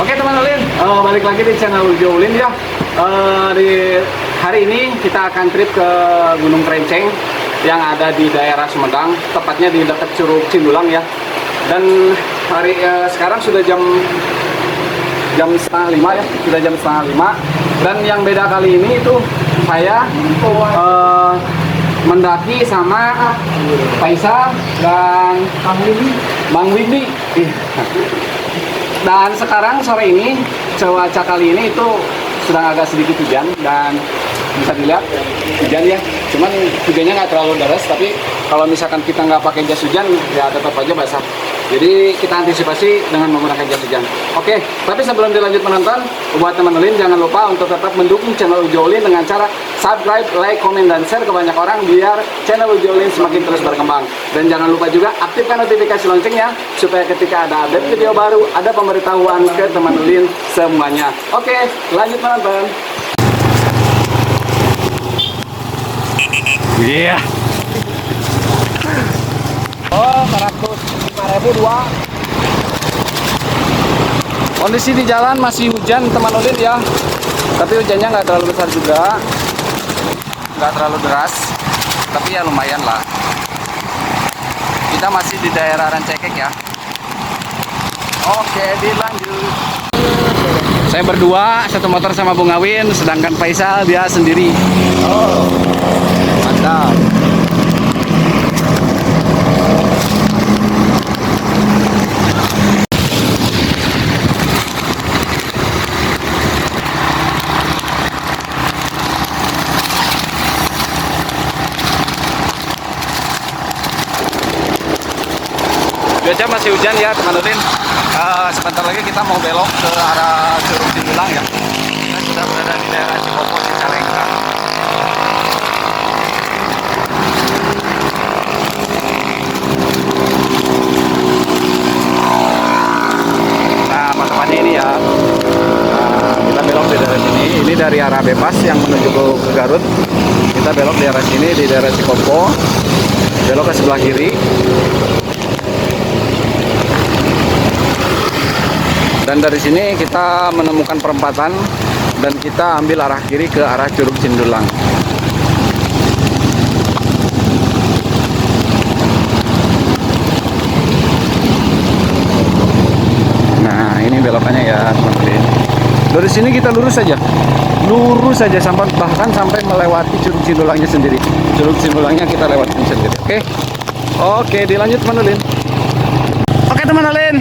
Oke teman Ulin, balik lagi di channel Ujo Ulin ya. Di hari ini kita akan trip ke Gunung Krenceng yang ada di daerah Sumedang, tepatnya di dekat Curug Cindulang ya. Dan sekarang sudah jam setengah lima ya, sudah jam setengah lima. Dan yang beda kali ini itu saya mendaki sama Faisal dan Bang Widi. Dan sekarang sore ini cuaca kali ini itu sedang agak sedikit hujan dan bisa dilihat hujan ya. Cuman hujannya nggak terlalu deras, tapi kalau misalkan kita nggak pakai jas hujan ya tetap aja basah. Jadi kita antisipasi dengan menggunakan jas hujan. Oke, tapi sebelum dilanjut menonton, buat teman Ulin jangan lupa untuk tetap mendukung channel Ujo Ulin dengan cara subscribe, like, komen, dan share ke banyak orang biar channel Ujo Ulin semakin terus berkembang. Dan jangan lupa juga aktifkan notifikasi loncengnya supaya ketika ada update video baru, ada pemberitahuan ke teman Ulin semuanya. Oke, lanjut menonton. Iya. Oh, 105.000 dua. Kondisi di jalan masih hujan teman Ulin ya. Tapi hujannya nggak terlalu besar juga, nggak terlalu deras. Tapi ya lumayan lah. Kita masih di daerah Rancaikek ya. Oke, dilanjut. Saya berdua, satu motor sama Bung Awin, sedangkan Faisal dia sendiri. Oh, mantap. Cuaca masih hujan ya teman Ulin. Sebentar lagi kita mau belok ke arah Curug Cindulang ya. Kita sudah berada di daerah Cikopo, Cicalengka. Nah, mantapnya ini ya. Kita belok di daerah sini. Ini dari arah bebas yang menuju ke Garut. Kita belok di arah sini di daerah Cikopo. Belok ke sebelah kiri. Dan dari sini kita menemukan perempatan dan kita ambil arah kiri ke arah Curug Cindulang. Nah, ini belokannya ya teman-teman. Dari sini kita lurus saja sampai bahkan sampai melewati Curug Cindulangnya sendiri. Curug Cindulangnya kita lewatin sendiri. Oke, dilanjut teman-teman. Oke teman-teman.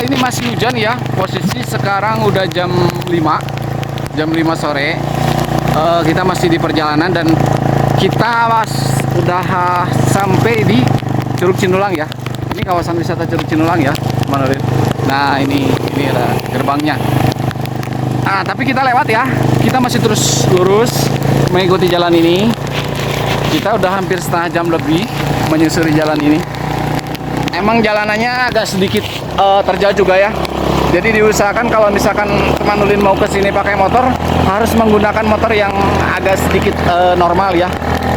Ini masih hujan ya. Posisi sekarang udah jam 5 sore. Kita masih di perjalanan dan kita udah sampai di Curug Cindulang ya. Ini kawasan wisata Curug Cindulang ya teman-teman. Nah ini ada gerbangnya. Tapi kita lewat ya. Kita masih terus lurus mengikuti jalan ini. Kita udah hampir setengah jam lebih menyusuri jalan ini. Emang jalanannya agak sedikit terjal juga ya. Jadi diusahakan kalau misalkan teman Ulin mau ke sini pakai motor, harus menggunakan motor yang agak sedikit normal ya.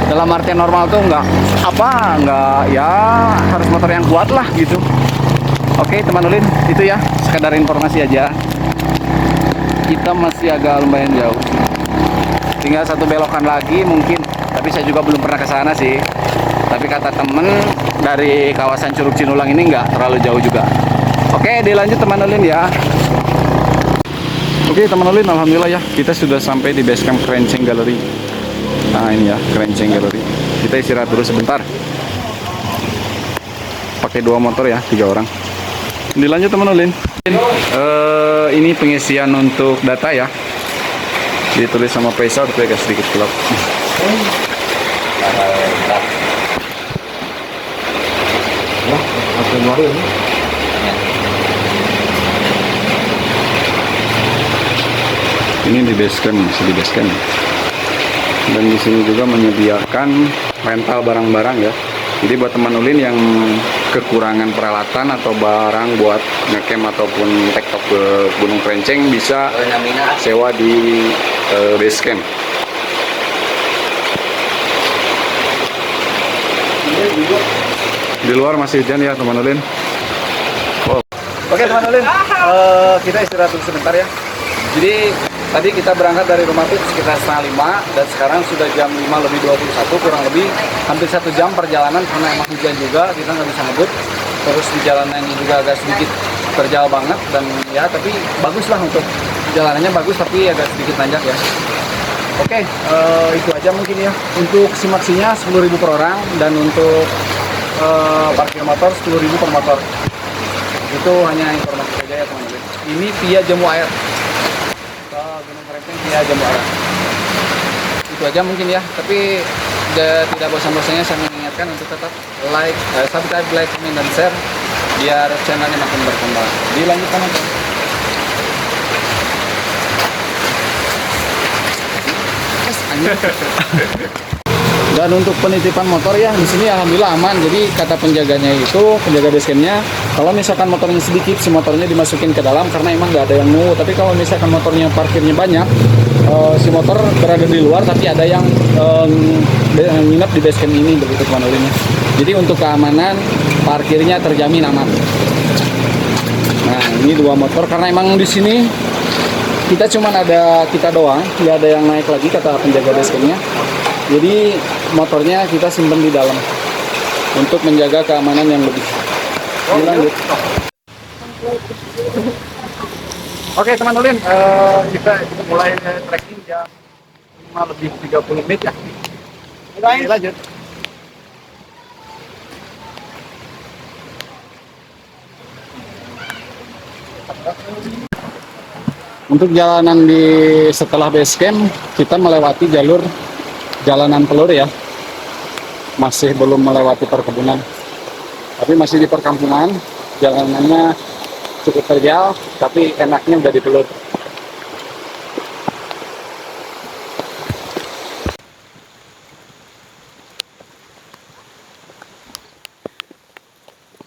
Dalam artian normal tuh nggak ya, harus motor yang kuat lah gitu. Oke teman Ulin, itu ya sekadar informasi aja. Kita masih agak lumayan jauh. Tinggal satu belokan lagi mungkin, tapi saya juga belum pernah ke sana sih. Tapi kata temen dari kawasan Curug Cindulang ini nggak terlalu jauh juga. Oke, dilanjut teman Ulin ya. Oke teman Ulin, alhamdulillah ya kita sudah sampai di base camp Krenceng Gallery. Nah ini ya Krenceng Gallery. Kita istirahat dulu sebentar. Pakai 2 motor ya, 3 orang. Dilanjut teman Ulin. Ini pengisian untuk data ya. Ditulis sama Faisal tapi agak sedikit gelap. Ini di basecamp, masih di basecamp. Dan di sini juga menyediakan rental barang-barang ya. Jadi buat teman Ulin yang kekurangan peralatan atau barang buat ngecamp ataupun tektok ke Gunung Krenceng bisa sewa di basecamp. Di luar masih hujan ya teman Ulin. Oke teman Ulin, kita istirahat dulu sebentar ya. Jadi tadi kita berangkat dari rumah Pit sekitar setengah 5 dan sekarang sudah jam 5:21, kurang lebih hampir 1 jam perjalanan karena emang hujan juga, kita nggak bisa ngebut. Terus di jalanannya juga agak sedikit terjal banget dan ya tapi bagus lah untuk jalanannya bagus tapi agak sedikit nanjak ya. Oke, itu aja mungkin ya. Untuk simaksinya 10.000 per orang dan untuk parkir motor 10.000 per motor. Itu hanya informasi saja ya teman-teman. Ini via Jambu Air ke Gunung Kerempeng via Jambu Air. Itu aja mungkin ya. Tapi tidak bosan-bosannya saya mengingatkan untuk tetap like, subscribe, like, comment, dan share biar channelnya makin berkembang. Dilanjutkan aja. Dan untuk penitipan motor ya di sini alhamdulillah aman. Jadi kata penjaganya itu, penjaga basecampnya, kalau misalkan motornya sedikit, si motornya dimasukin ke dalam karena emang nggak ada yang nunggu. Tapi kalau misalkan motornya parkirnya banyak, si motor berada di luar tapi ada yang nginep di basecamp ini begitu teman-teman. Jadi untuk keamanan parkirnya terjamin aman. Nah ini 2 motor karena emang di sini kita cuma ada kita doang, nggak ada yang naik lagi kata penjaga basecampnya. Jadi motornya kita simpan di dalam untuk menjaga keamanan yang lebih. Lanjut. Oke teman Ulin, kita mulai trekking jam 5:30 ya. Oke, lanjut. Untuk jalanan di setelah base camp kita melewati jalur jalanan telur ya, masih belum melewati perkebunan, tapi masih di perkampungan. Jalanannya cukup terjal, tapi enaknya udah di telur.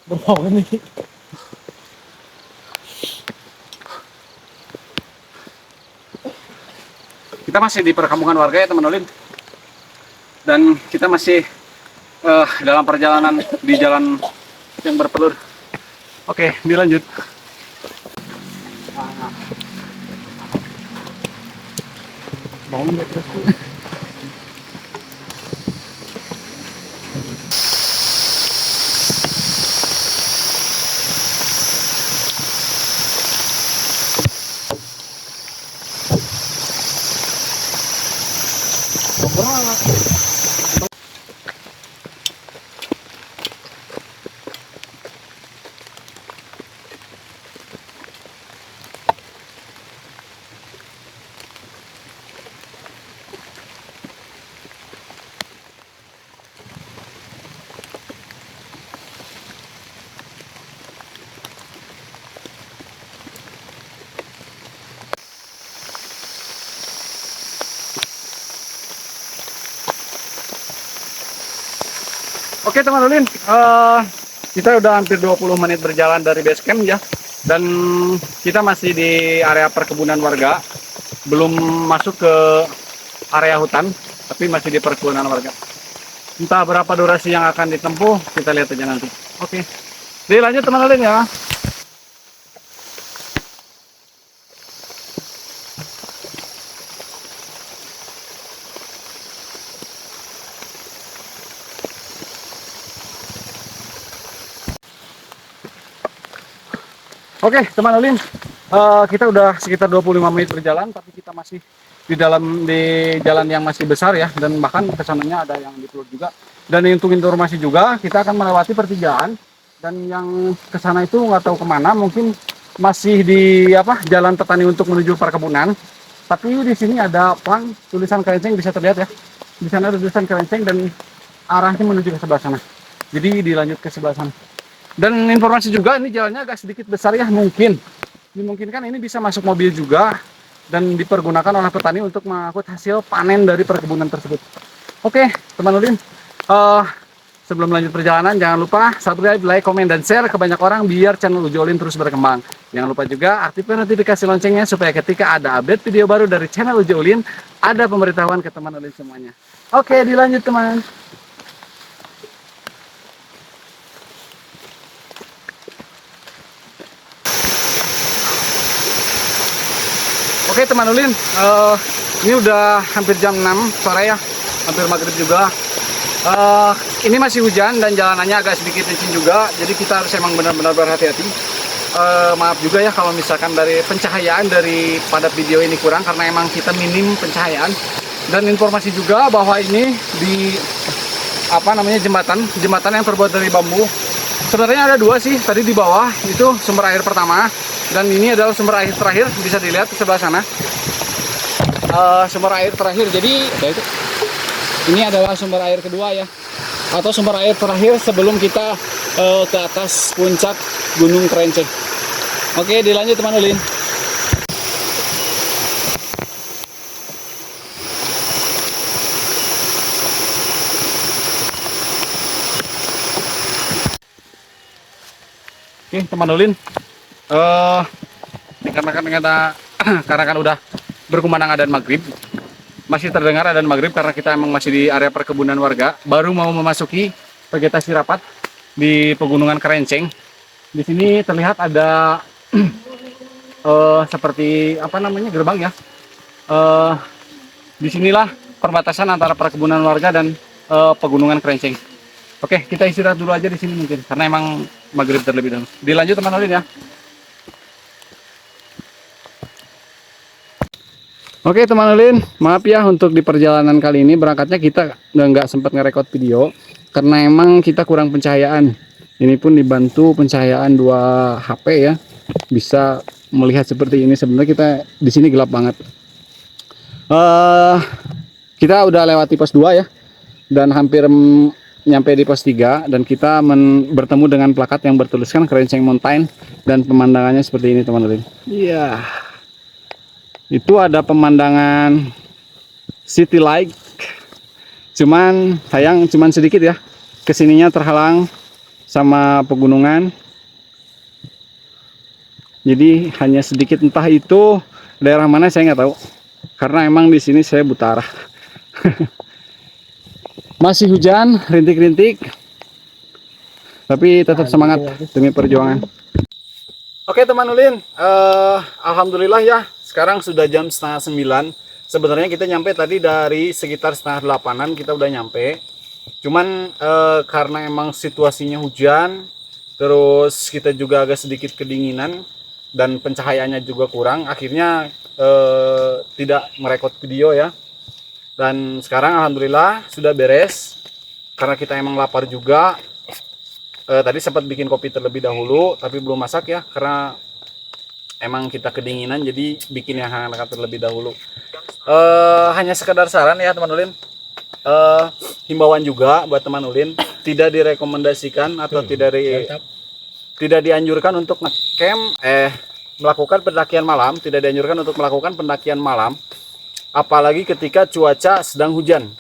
Berapa nih? Kita masih di perkampungan warga ya teman-teman. Dan kita masih dalam perjalanan di jalan yang berpelur. Oke, dilanjut. Oke teman-teman, kita udah hampir 20 menit berjalan dari base camp ya. Dan kita masih di area perkebunan warga. Belum masuk ke area hutan, tapi masih di perkebunan warga. Entah berapa durasi yang akan ditempuh, kita lihat aja nanti. Oke, dilanjut teman-teman ya. Oke, teman Ulin, kita udah sekitar 25 menit berjalan, tapi kita masih di jalan yang masih besar ya, dan bahkan kesananya ada yang di pelur juga. Dan untuk informasi juga, kita akan melewati pertigaan, dan yang kesana itu nggak tahu kemana, mungkin masih di jalan petani untuk menuju perkebunan. Tapi di sini ada tulisan Kerenceng bisa terlihat ya. Di sana ada tulisan Kerenceng dan arahnya menuju ke sebelah sana. Jadi dilanjut ke sebelah sana. Dan informasi juga ini jalannya agak sedikit besar ya, dimungkinkan ini bisa masuk mobil juga dan dipergunakan oleh petani untuk mengangkut hasil panen dari perkebunan tersebut. Oke, teman Ulin, sebelum lanjut perjalanan jangan lupa subscribe, like, komen, dan share ke banyak orang biar channel Ujo Ulin terus berkembang. Jangan lupa juga aktifkan notifikasi loncengnya supaya ketika ada update video baru dari channel Ujo Ulin ada pemberitahuan ke teman Ulin semuanya. Oke, dilanjut teman. Oke teman Ulin, ini udah hampir jam 6 sore ya, hampir maghrib juga. Ini masih hujan dan jalanannya agak sedikit licin juga, jadi kita harus emang benar-benar berhati-hati. Maaf juga ya kalau misalkan dari pencahayaan daripada video ini kurang, karena emang kita minim pencahayaan. Dan informasi juga bahwa ini di jembatan yang terbuat dari bambu. Sebenarnya ada dua sih, tadi di bawah itu sumber air pertama, dan ini adalah sumber air terakhir, bisa dilihat di sebelah sana. Sumber air terakhir, jadi ini adalah sumber air kedua ya, atau sumber air terakhir sebelum kita ke atas puncak Gunung Kerenceng. Oke, dilanjut teman Ulin. Oke teman Ulin, karena kan udah berkumandang adzan maghrib, masih terdengar adzan maghrib karena kita emang masih di area perkebunan warga, baru mau memasuki vegetasi rapat di Pegunungan Kerenceng. Di sini terlihat ada seperti gerbang ya. Disinilah perbatasan antara perkebunan warga dan Pegunungan Kerenceng. Oke, kita istirahat dulu aja di sini mungkin, karena emang maghrib terlebih dahulu. Dilanjut teman Ulin ya. Oke teman Ulin, maaf ya untuk di perjalanan kali ini berangkatnya kita nggak sempat ngerekord video karena emang kita kurang pencahayaan. Ini pun dibantu pencahayaan 2 HP ya, bisa melihat seperti ini. Sebenarnya kita di sini gelap banget. Kita udah lewati pos 2 ya, dan hampir nyampe di pos 3, dan kita bertemu dengan plakat yang bertuliskan Kerenceng Mountain, dan pemandangannya seperti ini teman Ulin. Iya. Itu ada pemandangan city light. Cuman sayang cuman sedikit ya. Kesininya terhalang sama pegunungan. Jadi hanya sedikit, entah itu daerah mana saya nggak tahu. Karena emang di sini saya buta arah. Masih hujan, rintik-rintik, tapi tetap semangat demi perjuangan. Oke teman Ulin, alhamdulillah ya, sekarang sudah jam setengah 9. Sebenarnya kita nyampe tadi dari sekitar setengah 8-an kita udah nyampe. Cuman karena emang situasinya hujan, terus kita juga agak sedikit kedinginan dan pencahayaannya juga kurang, akhirnya tidak merekod video ya. Dan sekarang alhamdulillah sudah beres, karena kita emang lapar juga. Tadi sempat bikin kopi terlebih dahulu, tapi belum masak ya, karena emang kita kedinginan, jadi bikin yang hangat terlebih dahulu. Hanya sekedar saran ya teman Ulin, himbauan juga buat teman Ulin, tidak direkomendasikan atau tidak dianjurkan untuk melakukan pendakian malam, tidak dianjurkan untuk melakukan pendakian malam. Apalagi ketika cuaca sedang hujan.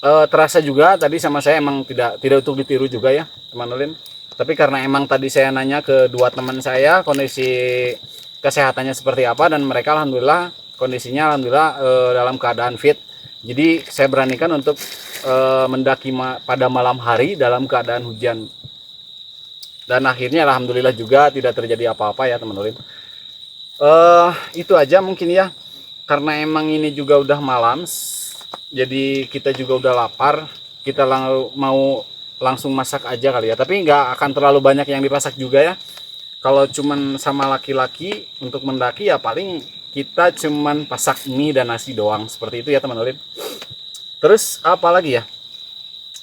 Terasa juga tadi sama saya, emang tidak untuk ditiru juga ya teman Ulin. Tapi karena emang tadi saya nanya ke 2 teman saya kondisi kesehatannya seperti apa, dan mereka alhamdulillah kondisinya dalam keadaan fit. Jadi saya beranikan untuk mendaki pada malam hari dalam keadaan hujan. Dan akhirnya alhamdulillah juga tidak terjadi apa-apa ya teman Ulin. Itu aja mungkin ya. Karena emang ini juga udah malam, jadi kita juga udah lapar, kita mau langsung masak aja kali ya. Tapi nggak akan terlalu banyak yang dipasak juga ya. Kalau cuman sama laki-laki untuk mendaki ya paling kita cuman pasak mie dan nasi doang, seperti itu ya teman Ulin. Terus apa lagi ya?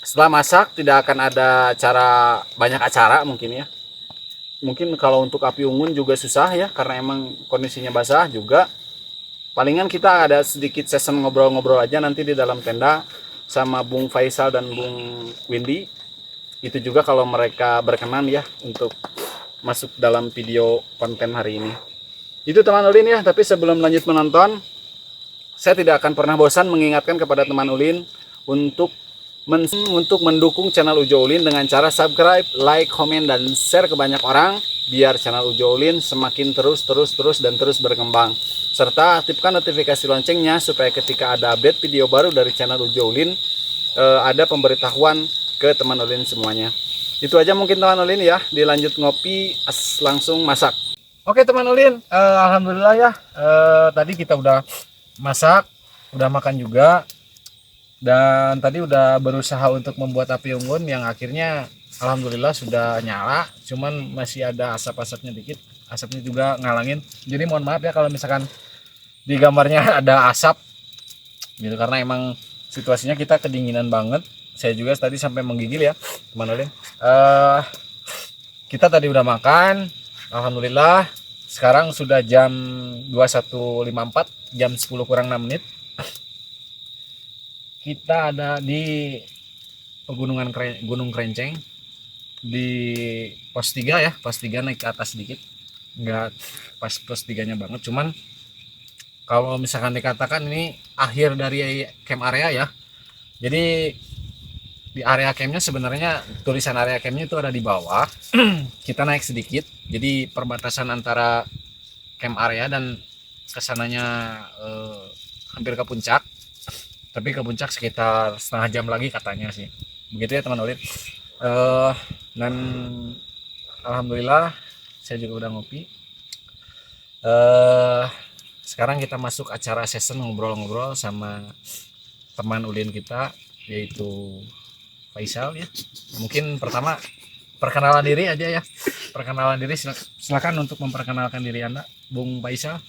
Setelah masak tidak akan ada banyak acara mungkin ya. Mungkin kalau untuk api unggun juga susah ya, karena emang kondisinya basah juga. Palingan kita ada sedikit session ngobrol-ngobrol aja nanti di dalam tenda sama Bung Faisal dan Bung Windy. Itu juga kalau mereka berkenan ya untuk masuk dalam video konten hari ini. Itu teman Ulin ya, tapi sebelum lanjut menonton, saya tidak akan pernah bosan mengingatkan kepada teman Ulin untuk mendukung channel Ujo Ulin dengan cara subscribe, like, komen, dan share ke banyak orang, biar channel Ujo Ulin semakin terus berkembang. Serta aktifkan notifikasi loncengnya supaya ketika ada update video baru dari channel Ujo Ulin, ada pemberitahuan ke teman Ulin semuanya. Itu aja mungkin teman Ulin ya, dilanjut ngopi, langsung masak. Oke teman Ulin, alhamdulillah ya. Tadi kita udah masak, udah makan juga, dan tadi udah berusaha untuk membuat api unggun yang akhirnya alhamdulillah sudah nyala. Cuman masih ada asap-asapnya dikit, asapnya juga ngalangin. Jadi mohon maaf ya kalau misalkan di gambarnya ada asap, gitu karena emang situasinya kita kedinginan banget. Saya juga tadi sampai menggigil ya teman Ulin. Kita tadi udah makan, alhamdulillah. Sekarang sudah jam 21.54, jam 10 kurang 6 menit. Kita ada di Gunung Krenceng di pos 3 ya. Pos 3 naik ke atas sedikit. Enggak pas pos 3-nya banget, cuman kalau misalkan dikatakan ini akhir dari camp area ya. Jadi di area campnya sebenarnya tulisan area campnya itu ada di bawah. Kita naik sedikit, jadi perbatasan antara camp area dan kesananya hampir ke puncak, tapi ke puncak sekitar setengah jam lagi katanya sih, begitu ya teman Ulid. Dan alhamdulillah saya juga udah ngopi. Sekarang kita masuk acara session ngobrol-ngobrol sama teman Ulin kita, yaitu Faisal ya. Mungkin pertama perkenalan diri aja ya. Perkenalan diri, silakan untuk memperkenalkan diri Anda, Bung Faisal.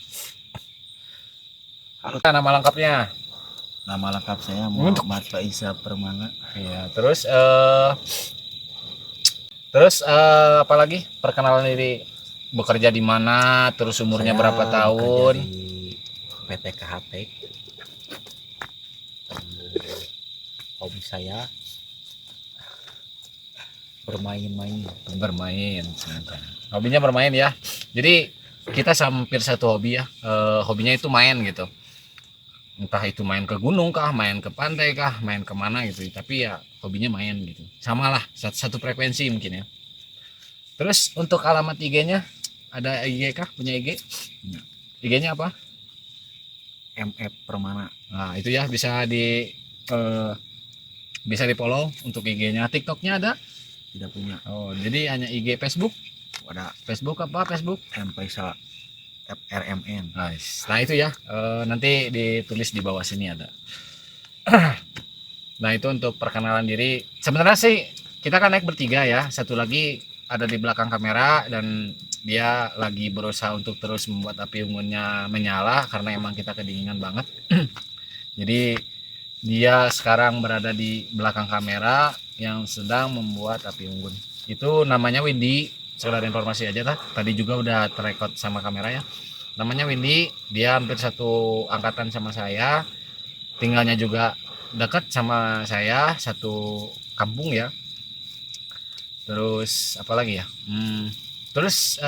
Halo. Nama lengkapnya? Nama lengkap saya Muhammad Faisal Permana. Ya, terus apalagi perkenalan diri, bekerja di mana, terus umurnya Saya berapa tahun? di PT KHT. Hobi saya bermain-main. Hobinya bermain ya. Jadi kita hampir satu hobi ya. Hobinya itu main gitu. Entah itu main ke gunung kah, main ke pantai kah, main kemana gitu. Tapi ya hobinya main gitu. Sama lah, satu frekuensi mungkin ya. Terus untuk alamat IG-nya, ada IG kah? Punya IG? IG-nya apa? MF Permana. Nah itu ya, bisa di follow untuk IG-nya. TikToknya ada? Tidak punya. Oh, jadi hanya IG. Facebook? Ada Facebook apa? Facebook? M Faisal FRMN. Nice. Nah itu ya, nanti ditulis di bawah sini ada. Nah itu untuk perkenalan diri. Sebenarnya sih kita kan naik bertiga ya. Satu lagi ada di belakang kamera dan dia lagi berusaha untuk terus membuat api unggunnya menyala karena emang kita kedinginan banget. Jadi dia sekarang berada di belakang kamera yang sedang membuat api unggun. Itu namanya Windy. Sekedar informasi aja lah. Tadi juga udah terekod sama kamera ya. Namanya Windy. Dia hampir satu angkatan sama saya. Tinggalnya juga dekat sama saya, satu kampung ya. Terus apa lagi ya? Terus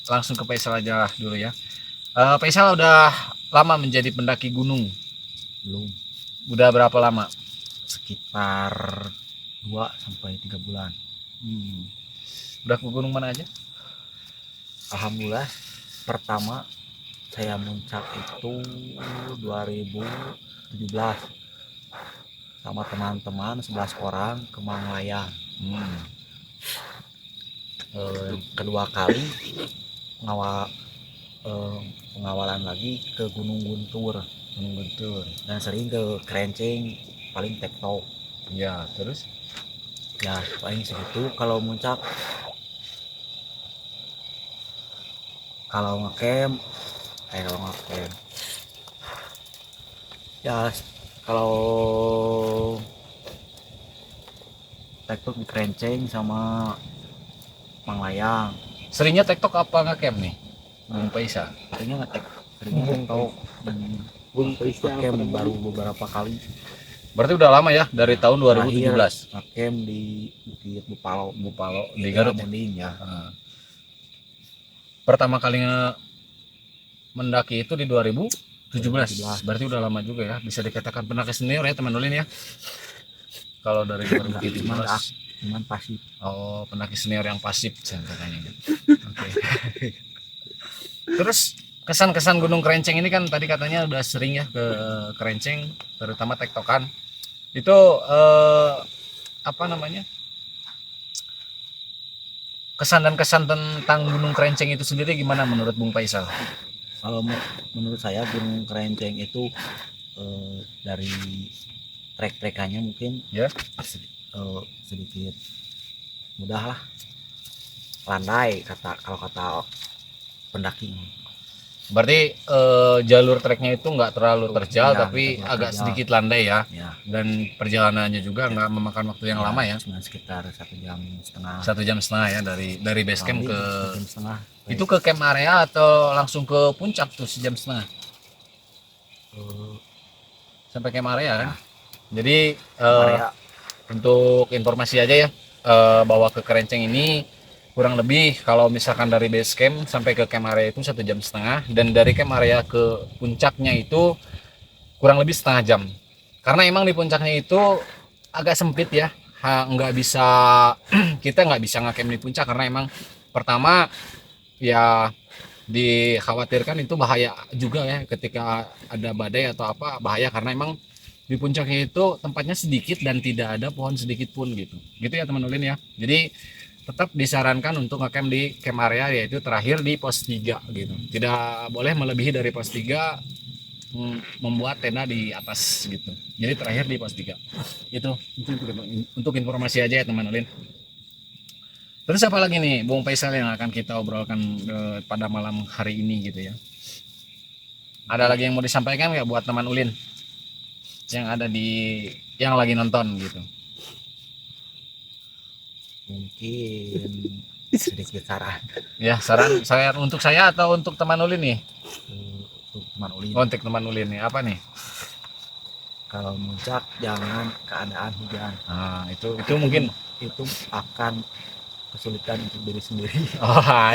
langsung ke Faisal aja dulu ya. Faisal udah lama menjadi pendaki gunung? Belum. Udah berapa lama? Sekitar 2 sampai 3 bulan. Udah ke gunung mana aja? Alhamdulillah, pertama saya muncak itu 2017 sama teman-teman 11 orang ke Manglayang. Kedua kali pengawalan lagi ke Gunung Guntur dan sering ke Krencing, paling tektok Ya, terus ya paling segitu. Kalau muncak, kalau ngecamp ya, kalau tektok di Krencing sama Manglayang. seringnya tektok apa ngecamp nih, Bung Faisal? Seringnya tektok dan ngecamp baru beberapa kali. Berarti udah lama ya, dari tahun 2017. Ngecamp di Bukit Bupalo di Garut ya? Mending ya. Pertama kali mendaki itu di 2017. Berarti udah lama juga ya. Bisa dikatakan pendaki senior ya teman Ulin ya. Kalau dari 2017. Cuman pasif. Oh, pendaki senior yang pasif katanya. Oke. Terus kesan-kesan Gunung Krenceng ini kan tadi katanya udah sering ya ke Krenceng, terutama tektokan. Itu apa namanya? kesan dan kesan tentang Gunung Kerenceng itu sendiri gimana menurut Bung Faisal? Kalau menurut saya Gunung Kerenceng itu dari trek-trekannya mungkin Ya. sedikit mudah lah, landai kalau kata pendaki. Berarti jalur treknya itu nggak terlalu terjal, Ya, tapi nggak agak terjal. sedikit landai ya. Ya, Dan perjalanannya juga nggak memakan waktu yang lama ya. cuma sekitar 1,5 jam. 1,5 jam ya dari base camp Kurang ke lebih 1,5 jam. itu ke camp area atau langsung ke puncak tuh 1,5 jam Eh, sampai camp area kan? Ya. Jadi area untuk informasi aja ya, bahwa ke Kerenceng ini kurang lebih kalau misalkan dari base camp sampai ke camp area itu 1,5 jam, dan dari camp area ke puncaknya itu kurang lebih setengah jam. Karena emang di puncaknya itu agak sempit ya, nggak bisa kita nggak bisa ngecamp di puncak karena emang pertama ya dikhawatirkan itu bahaya juga ya, ketika ada badai atau apa bahaya, karena emang di puncaknya itu tempatnya sedikit dan tidak ada pohon sedikit pun gitu ya teman ulin ya. Jadi tetap disarankan untuk ngecamp di camp area, yaitu terakhir di pos 3 gitu, tidak boleh melebihi dari pos 3, membuat tenda di atas gitu. Jadi terakhir di pos 3 itu untuk informasi aja ya teman ulin. Terus apa lagi nih Bung Faisal yang akan kita obrolkan pada malam hari ini gitu ya? Ada lagi yang mau disampaikan nggak buat teman ulin yang ada yang lagi nonton gitu? mungkin sedikit saran Ya, saran saya untuk saya atau untuk teman ulin nih? untuk teman ulin. Oh, untuk teman ulin nih apa nih? Kalau muncak jangan keadaan hujan, Nah, itu mungkin itu akan kesulitan untuk diri sendiri.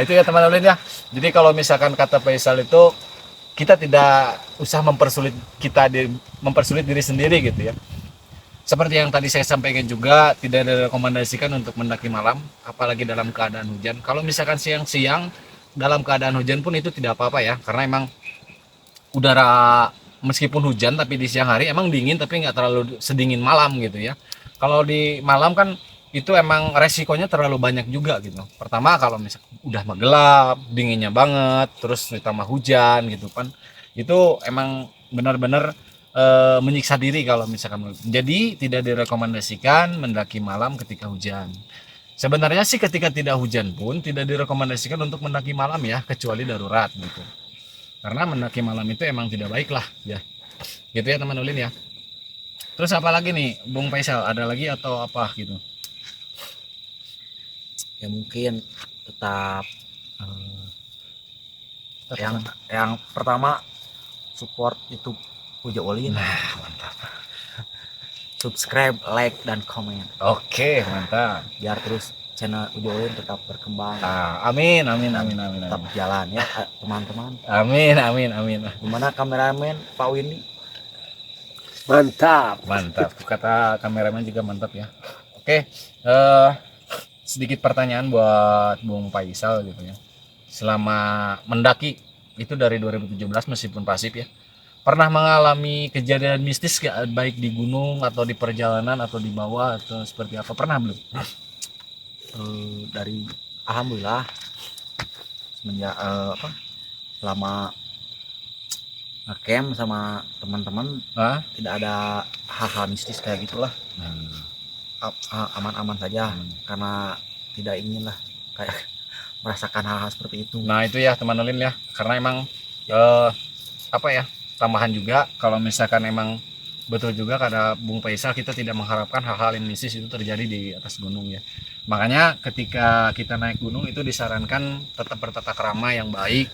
itu ya teman ulin ya. Jadi kalau misalkan kata Faisal itu kita tidak usah mempersulit diri sendiri gitu ya. Seperti yang tadi saya sampaikan juga, tidak direkomendasikan untuk mendaki malam, apalagi dalam keadaan hujan. Kalau misalkan siang-siang dalam keadaan hujan pun itu tidak apa-apa ya, karena emang udara meskipun hujan tapi di siang hari emang dingin, tapi nggak terlalu sedingin malam gitu ya. Kalau di malam kan itu emang resikonya terlalu banyak juga gitu. Pertama kalau misalkan udah gelap, dinginnya banget, terus ditambah hujan gitu kan, itu emang benar-benar menyiksa diri kalau misalkan. Jadi tidak direkomendasikan mendaki malam ketika hujan. Sebenarnya sih ketika tidak hujan pun tidak direkomendasikan untuk mendaki malam ya, kecuali darurat gitu. Karena mendaki malam itu emang tidak baik lah ya. Gitu ya teman ulin ya. Terus apa lagi nih Bung Faisal, ada lagi atau apa gitu? Ya mungkin tetap yang pertama support YouTube Ujo Olin. Nah, mantap. Subscribe, like, dan komen Oke, mantap. biar terus channel Ujo Olin tetap berkembang, Amin. tetap jalan ya teman-teman. Amin. Gimana kameramen Pak Windy? Mantap. Mantap. Kata kameramen juga mantap ya. Oke, sedikit pertanyaan buat Bung Faisal gitu ya. Selama mendaki itu dari 2017 meskipun pasif ya, pernah mengalami kejadian mistis gak, baik di gunung atau di perjalanan atau di bawah atau seperti apa, pernah belum? Dari alhamdulillah semenjak selama ngecamp sama teman-teman Hah? tidak ada hal-hal mistis kayak gitulah. Aman-aman saja karena tidak ingin lah kayak merasakan hal-hal seperti itu. Nah itu ya teman ulin ya, karena emang apa ya, tambahan juga kalau misalkan emang betul juga kata Bung Faisal, kita tidak mengharapkan hal-hal yang mistis itu terjadi di atas gunung ya. Makanya ketika kita naik gunung itu disarankan tetap bertata krama yang baik,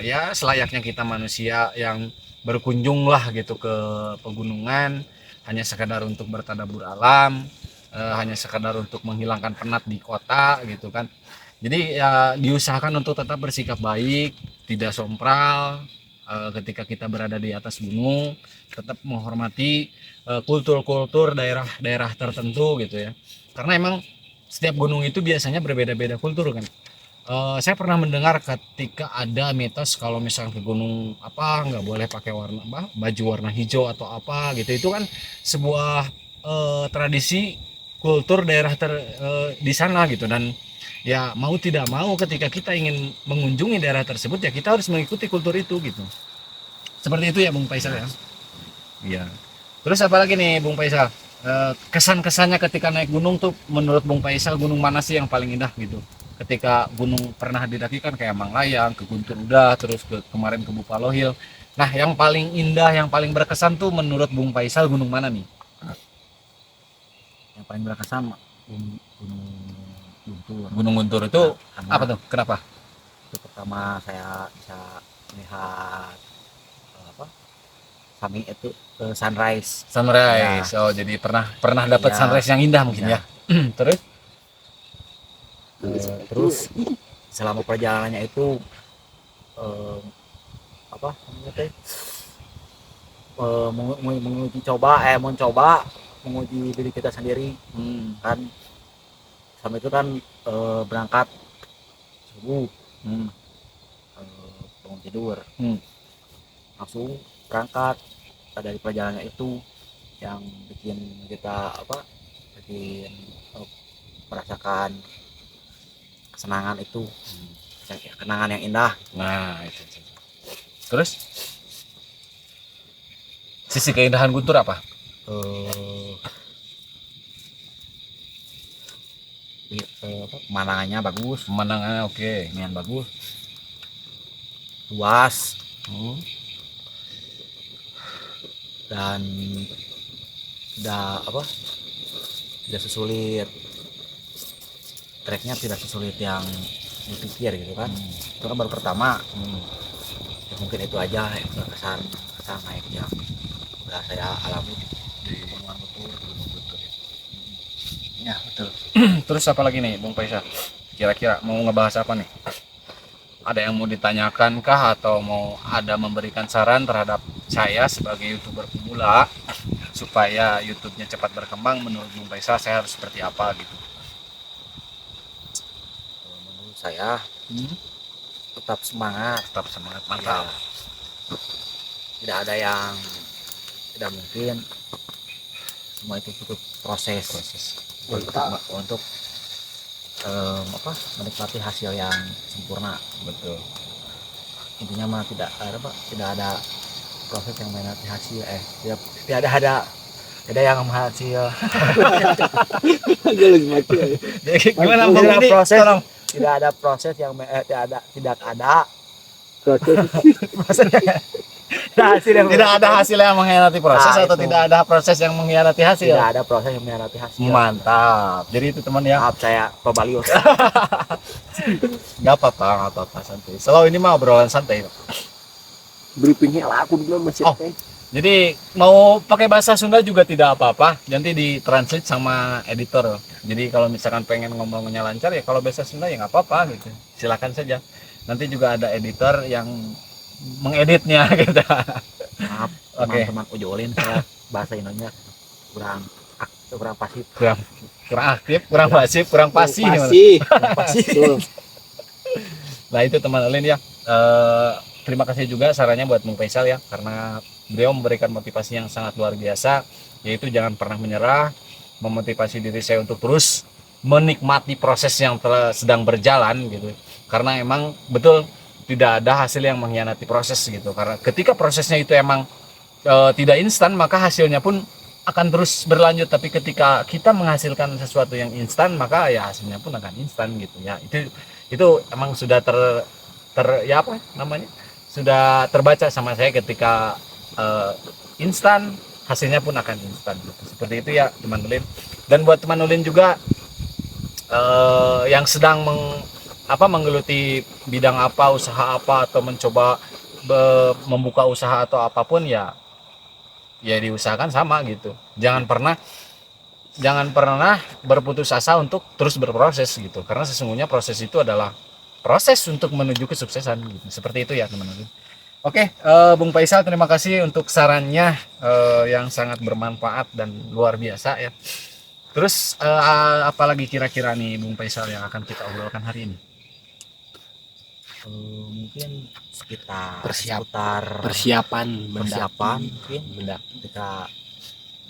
ya selayaknya kita manusia yang berkunjung lah gitu ke pegunungan, hanya sekadar untuk bertadabur alam, hanya sekadar untuk menghilangkan penat di kota gitu kan. Jadi ya diusahakan untuk tetap bersikap baik, tidak sompral ketika kita berada di atas gunung, tetap menghormati kultur-kultur daerah-daerah tertentu gitu ya. Karena emang setiap gunung itu biasanya berbeda-beda kultur kan. Saya pernah mendengar ketika ada mitos kalau misalnya ke gunung apa nggak boleh pakai baju warna hijau atau apa gitu. Itu kan sebuah tradisi kultur daerah di sana gitu, dan ya mau tidak mau ketika kita ingin mengunjungi daerah tersebut ya kita harus mengikuti kultur itu gitu. Seperti itu ya Bung Faisal ya. Iya. Terus apa lagi nih Bung Faisal? Kesan-kesannya ketika naik gunung tuh menurut Bung Faisal gunung mana sih yang paling indah gitu? Ketika gunung pernah didaki kan kayak Manglayang, ke Guntur udah, terus kemarin ke Buffalo Hill. Nah, yang paling indah, yang paling berkesan tuh menurut Bung Faisal gunung mana nih? Yang paling berkesan gunung Guntur. Gunung Guntur itu Karena apa tuh? Kenapa? itu pertama saya bisa melihat apa? Kami itu sunrise. Sunrise. Oh, jadi pernah dapat Ya. sunrise yang indah mungkin ya. Terus Terus selama perjalanannya itu apa namanya teh mencoba menguji diri kita sendiri kan. Sama itu kan berangkat subuh, bangun tidur, langsung berangkat. Dari perjalanannya itu yang bikin kita bikin merasakan kesenangan itu, kenangan yang indah. nah itu. Terus sisi keindahan Guntur apa? Pemandangannya bagus, Pemandangannya oke. lumayan bagus, luas, dan tidak sesulit treknya, tidak sesulit yang dipikir gitu kan. Itu kan baru pertama. Ya mungkin itu aja kesan naik yang udah saya alami di Gunung Guntur. Ya betul. Terus apa lagi nih Bung Faisal? Kira-kira mau ngebahas apa nih? Ada yang mau ditanyakan kah atau mau ada memberikan saran terhadap saya sebagai YouTuber pemula supaya YouTube-nya cepat berkembang? Menurut Bung Faisal saya harus seperti apa gitu? Menurut saya tetap semangat, Tetap semangat, mantap. tidak ada yang tidak mungkin, semua itu butuh proses untuk menikmati hasil yang sempurna. Betul. Intinya mah tidak ada proses yang menikmati hasil, tidak ada yang menghasil. Gimana Tidak Bung ada Didi? proses. Tolong. Tidak ada proses yang tidak ada Tidak ada hasil yang mengkhianati proses Nah, atau itu. tidak ada proses yang mengkhianati hasil? tidak ada proses yang mengkhianati hasil. Mantap. Jadi itu teman ya. Maaf saya pebalius. Nggak apa-apa santai. Selalu ini mah obrolan santai. Briefingnya lah aku dulu masih. Oh. Jadi mau pakai bahasa Sunda juga tidak apa-apa. Nanti ditranslate sama editor. Jadi kalau misalkan pengen ngomongnya lancar ya kalau bahasa Sunda ya nggak apa-apa gitu. Silakan saja. Nanti juga ada editor yang mengeditnya gitu. Maaf Oke. teman-teman ojolin, saya bahasa Indonesia kurang pasif. Kurang aktif, kurang pasif, kurang pasti. Betul. Nah itu teman Olin ya. Terima kasih juga sarannya buat Bung Faisal ya, karena beliau memberikan motivasi yang sangat luar biasa, yaitu jangan pernah menyerah, memotivasi diri saya untuk terus menikmati proses yang sedang berjalan gitu. Karena emang betul tidak ada hasil yang mengkhianati proses gitu. Karena ketika prosesnya itu emang tidak instan, maka hasilnya pun akan terus berlanjut. Tapi ketika kita menghasilkan sesuatu yang instan, maka ya hasilnya pun akan instan gitu ya. Itu emang sudah ya apa namanya? Sudah terbaca sama saya ketika instan, hasilnya pun akan instan gitu. Seperti itu ya teman Ulin. Dan buat teman Ulin juga yang sedang menggeluti bidang apa, usaha apa, atau mencoba membuka usaha atau apapun ya diusahakan sama gitu. Jangan pernah berputus asa untuk terus berproses gitu, karena sesungguhnya proses itu adalah proses untuk menuju kesuksesan gitu. Seperti itu ya teman-teman. Oke, Bung Faisal terima kasih untuk sarannya yang sangat bermanfaat dan luar biasa ya. Terus apalagi kira-kira nih Bung Faisal yang akan kita obrolkan hari ini? Mungkin seputar Persiapan mungkin mendaki. ketika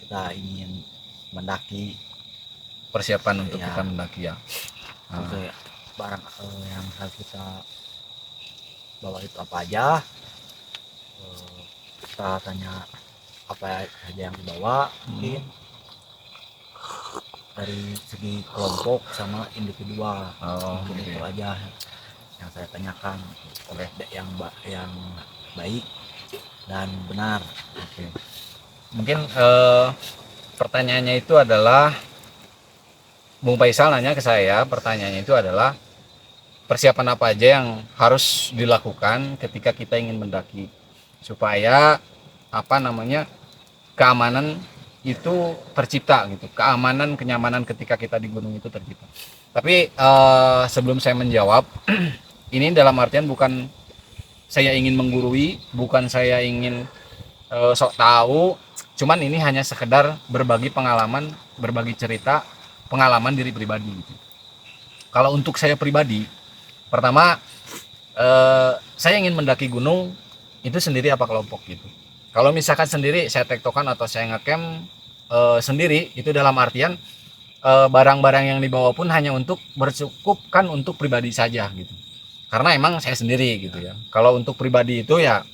kita ingin mendaki, Persiapan untuk Ya. kita mendaki ya. Oke, barang yang harus kita bawa itu apa aja. Kita tanya apa aja yang dibawa, mungkin dari segi kelompok sama individual. Mungkin itu aja yang saya tanyakan oleh yang baik dan benar. Mungkin pertanyaannya itu adalah, Bung Faisal nanya ke saya, pertanyaannya itu adalah persiapan apa aja yang harus dilakukan ketika kita ingin mendaki supaya keamanan itu tercipta gitu, keamanan kenyamanan ketika kita di gunung itu tercipta. Tapi sebelum saya menjawab, ini dalam artian bukan saya ingin menggurui, bukan saya ingin sok tahu, cuman ini hanya sekedar berbagi pengalaman, berbagi cerita pengalaman diri pribadi gitu. Kalau untuk saya pribadi, pertama saya ingin mendaki gunung itu sendiri apa kelompok gitu. Kalau misalkan sendiri saya tektokan atau saya ngecamp sendiri, itu dalam artian barang-barang yang dibawa pun hanya untuk bercukupkan untuk pribadi saja gitu. Karena emang saya sendiri gitu ya. Kalau untuk pribadi itu ya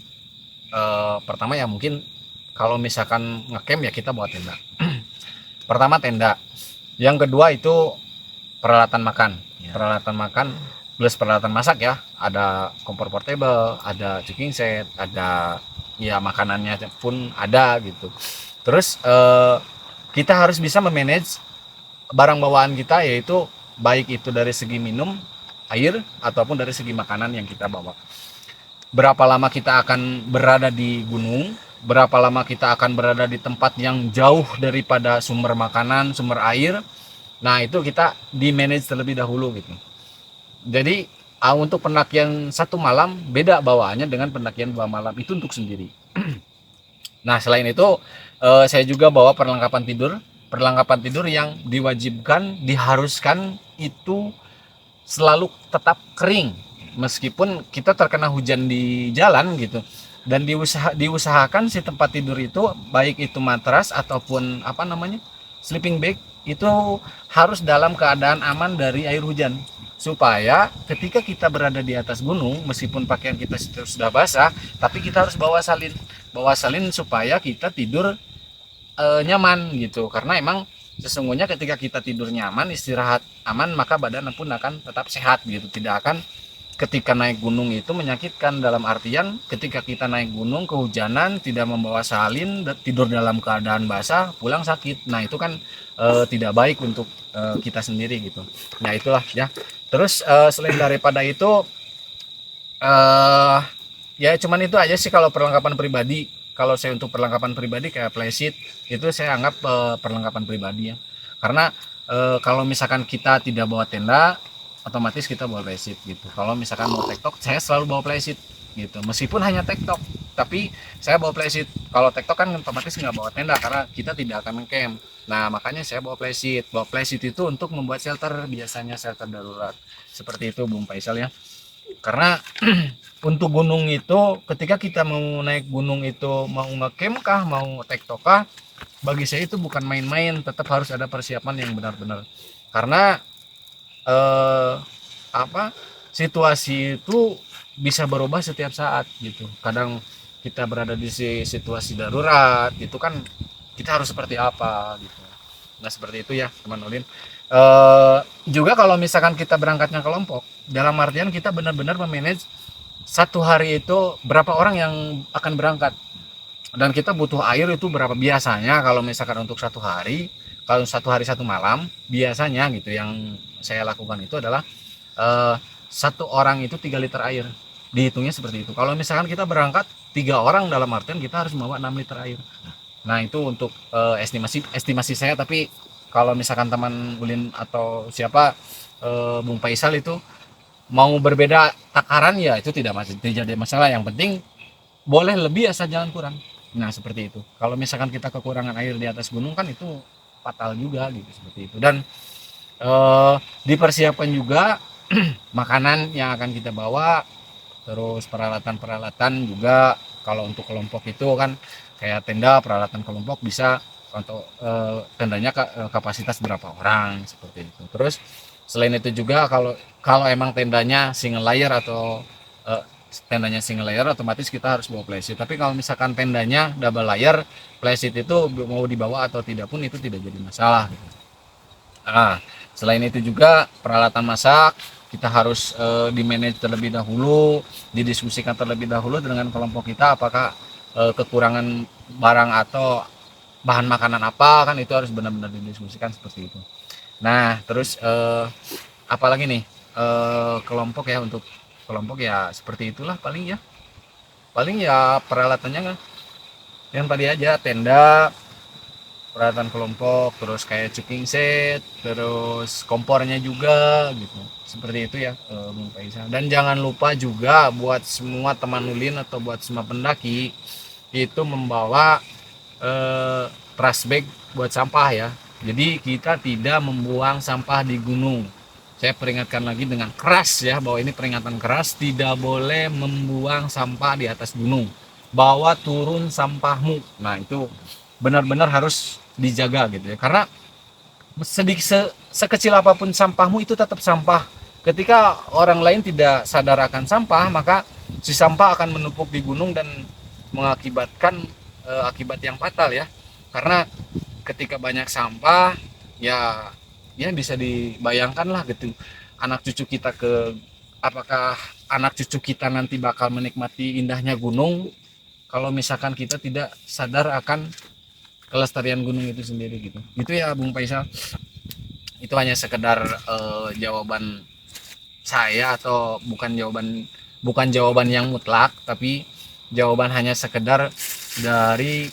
pertama ya mungkin kalau misalkan ngecamp ya kita bawa tenda. Pertama tenda. Yang kedua itu peralatan makan. Peralatan makan plus peralatan masak ya. Ada kompor portable, ada cooking set, ada ya makanannya pun ada gitu. Terus kita harus bisa memanage barang bawaan kita, yaitu baik itu dari segi minum, air, ataupun dari segi makanan yang kita bawa. Berapa lama kita akan berada di gunung, berapa lama kita akan berada di tempat yang jauh daripada sumber makanan, sumber air. Nah itu kita di manage terlebih dahulu gitu. Jadi untuk pendakian 1 malam beda bawaannya dengan pendakian 2 malam, itu untuk sendiri. Nah selain itu saya juga bawa perlengkapan tidur yang diwajibkan, diharuskan itu selalu tetap kering meskipun kita terkena hujan di jalan gitu. Dan diusahakan si tempat tidur itu, baik itu matras ataupun sleeping bag, itu harus dalam keadaan aman dari air hujan, supaya ketika kita berada di atas gunung, meskipun pakaian kita sudah basah, tapi kita harus bawa salin supaya kita tidur nyaman gitu. Karena emang sesungguhnya ketika kita tidur nyaman, istirahat aman, maka badan pun akan tetap sehat gitu. Tidak akan ketika naik gunung itu menyakitkan, dalam artian ketika kita naik gunung kehujanan, tidak membawa salin, tidur dalam keadaan basah, pulang sakit. Nah itu kan tidak baik untuk kita sendiri gitu. Nah itulah ya. Terus selain daripada itu ya cuman itu aja sih kalau perlengkapan pribadi. Kalau saya untuk perlengkapan pribadi kayak flysheet itu saya anggap perlengkapan pribadi ya. Karena kalau misalkan kita tidak bawa tenda, otomatis kita bawa flysheet gitu. Kalau misalkan mau tektok, saya selalu bawa flysheet gitu. Meskipun hanya tektok, tapi saya bawa flysheet. Kalau tektok kan otomatis nggak bawa tenda karena kita tidak akan camp. Nah makanya saya bawa flysheet. Bawa flysheet itu untuk membuat shelter, biasanya shelter darurat. Seperti itu Bung Faisal ya. Karena untuk gunung itu, ketika kita mau naik gunung itu, mau ngecamp kah, mau tektok kah, bagi saya itu bukan main-main. Tetap harus ada persiapan yang benar-benar. Karena situasi itu bisa berubah setiap saat gitu. Kadang kita berada di situasi darurat, itu kan kita harus seperti apa gitu. Nah seperti itu ya teman Ulin. Juga kalau misalkan kita berangkatnya kelompok, dalam artian kita benar-benar memanage 1 hari itu berapa orang yang akan berangkat, dan kita butuh air itu berapa. Biasanya kalau misalkan untuk 1 hari, kalau 1 hari 1 malam, biasanya gitu yang saya lakukan itu adalah 1 orang itu 3 liter air, dihitungnya seperti itu. Kalau misalkan kita berangkat 3 orang, dalam artian kita harus membawa 6 liter air. Nah itu untuk estimasi saya. Tapi kalau misalkan teman Ulin atau siapa Bung Faisal itu mau berbeda takaran, ya itu tidak jadi masalah. Yang penting boleh lebih asal jangan kurang. Nah seperti itu. Kalau misalkan kita kekurangan air di atas gunung kan itu fatal juga gitu, seperti itu. Dan dipersiapkan juga makanan yang akan kita bawa, terus peralatan juga. Kalau untuk kelompok itu kan kayak tenda, peralatan kelompok bisa untuk tendanya kapasitas berapa orang, seperti itu. Terus Selain itu juga kalau emang tendanya single layer atau tendanya single layer, otomatis kita harus bawa flysheet. Tapi kalau misalkan tendanya double layer, flysheet itu mau dibawa atau tidak pun itu tidak jadi masalah gitu. Nah, selain itu juga peralatan masak kita harus di manage terlebih dahulu, didiskusikan terlebih dahulu dengan kelompok kita apakah kekurangan barang atau bahan makanan apa, kan itu harus benar-benar didiskusikan seperti itu. Nah, terus apalagi nih kelompok ya, untuk kelompok ya seperti itulah paling ya peralatannya yang tadi aja, tenda, peralatan kelompok, terus kayak cooking set, terus kompornya juga gitu, seperti itu ya Bung Faisal. Dan jangan lupa juga buat semua teman ulin atau buat semua pendaki itu membawa trash bag buat sampah ya. Jadi kita tidak membuang sampah di gunung. Saya peringatkan lagi dengan keras ya, bahwa ini peringatan keras, tidak boleh membuang sampah di atas gunung. Bawa turun sampahmu. Nah, itu benar-benar harus dijaga gitu ya. Karena sekecil apapun sampahmu itu tetap sampah. Ketika orang lain tidak sadar akan sampah, maka si sampah akan menumpuk di gunung dan mengakibatkan akibat yang fatal ya. Karena ketika banyak sampah ya bisa dibayangkan lah gitu, anak cucu kita apakah anak cucu kita nanti bakal menikmati indahnya gunung kalau misalkan kita tidak sadar akan kelestarian gunung itu sendiri gitu. Itu ya Bung Faisal. Itu hanya sekedar jawaban saya, atau bukan jawaban yang mutlak, tapi jawaban hanya sekedar dari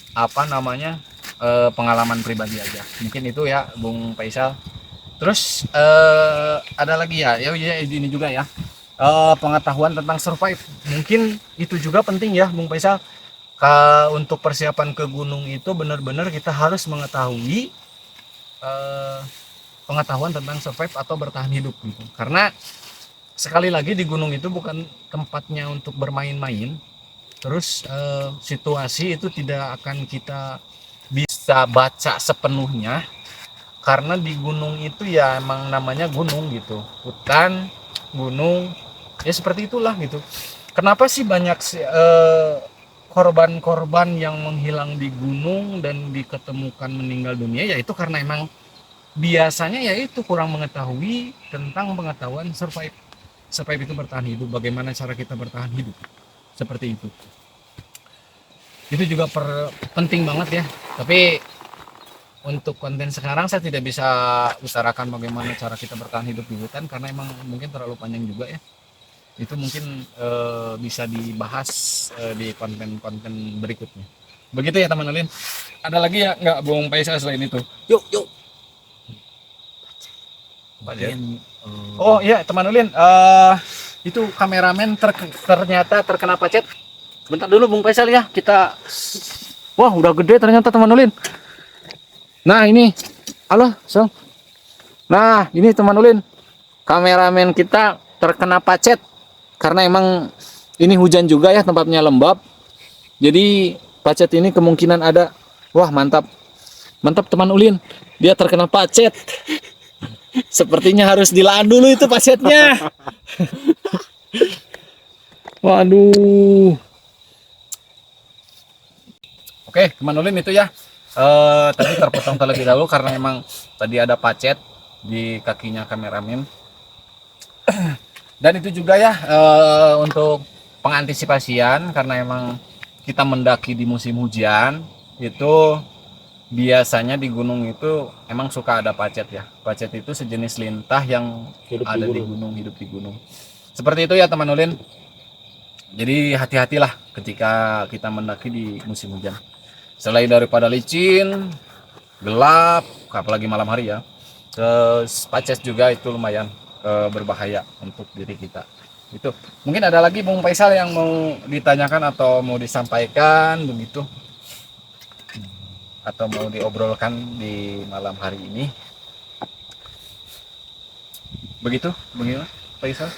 pengalaman pribadi aja. Mungkin itu ya Bung Faisal. Terus ada lagi ya ini juga ya, pengetahuan tentang survive. Mungkin itu juga penting ya Bung Faisal. Untuk persiapan ke gunung itu benar-benar kita harus mengetahui pengetahuan tentang survive atau bertahan hidup gitu. Karena sekali lagi di gunung itu bukan tempatnya untuk bermain-main. Terus situasi itu tidak akan kita bisa baca sepenuhnya, karena di gunung itu ya emang namanya gunung gitu, hutan, gunung, ya seperti itulah gitu. Kenapa sih banyak korban-korban yang menghilang di gunung dan diketemukan meninggal dunia? Yaitu karena emang biasanya yaitu kurang mengetahui tentang pengetahuan survive itu bertahan hidup, bagaimana cara kita bertahan hidup, seperti itu. Itu juga penting banget ya. Tapi untuk konten sekarang saya tidak bisa utarakan bagaimana cara kita bertahan hidup di hutan, karena emang mungkin terlalu panjang juga ya. Itu mungkin bisa dibahas di konten-konten berikutnya. Begitu ya teman Ulin. Ada lagi ya nggak Bung Faisal selain itu? Yuk. Oh iya teman Ulin, itu kameramen ternyata terkena pacet. Bentar dulu Bung Faisal ya, wah udah gede ternyata teman Ulin. Nah ini, halo Sel. Nah ini teman Ulin, kameramen kita terkena pacet karena emang ini hujan juga ya, tempatnya lembab. Jadi pacet ini kemungkinan ada. Wah mantap teman Ulin, dia terkena pacet. Sepertinya harus dilaan dulu itu pacetnya. Waduh. Oke, teman Ulin itu ya. Tadi terpotong terlebih dahulu karena memang tadi ada pacet di kakinya kameramen. Dan itu juga ya untuk pengantisipasian, karena emang kita mendaki di musim hujan, itu biasanya di gunung itu emang suka ada pacet ya. Pacet itu sejenis lintah yang ada di gunung, hidup di gunung. Seperti itu ya teman Ulin. Jadi hati-hatilah ketika kita mendaki di musim hujan. Selain daripada licin, gelap, apalagi malam hari ya, terus pacet juga itu lumayan berbahaya untuk diri kita. Itu mungkin ada lagi Bung Faisal yang mau ditanyakan atau mau disampaikan begitu, atau mau diobrolkan di malam hari ini. Begitu Faisal?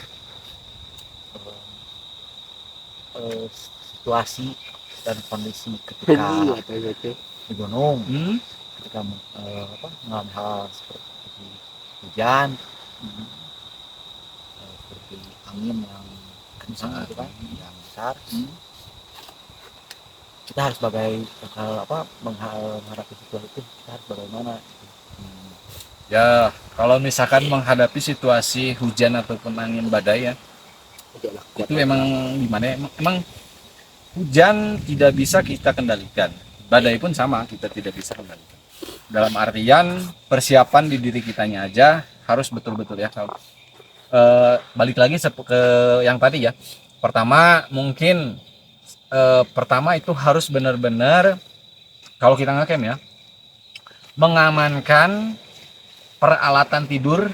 Situasi dan kondisi ketika di gunung, ketika mengalami hal seperti hujan, seperti angin yang kencang gitu kan, yang besar. Kita harus menghadapi situasi itu, kita harus bagaimana gitu. Ya, kalau misalkan menghadapi situasi hujan ataupun angin badai ya, itu emang gimana ya? Emang hujan tidak bisa kita kendalikan. Badai pun sama, kita tidak bisa kendalikan. Dalam artian persiapan di diri kitanya aja harus betul-betul ya. Balik lagi ke yang tadi ya. Pertama mungkin pertama itu harus benar-benar kalau kita ngecamp ya, mengamankan peralatan tidur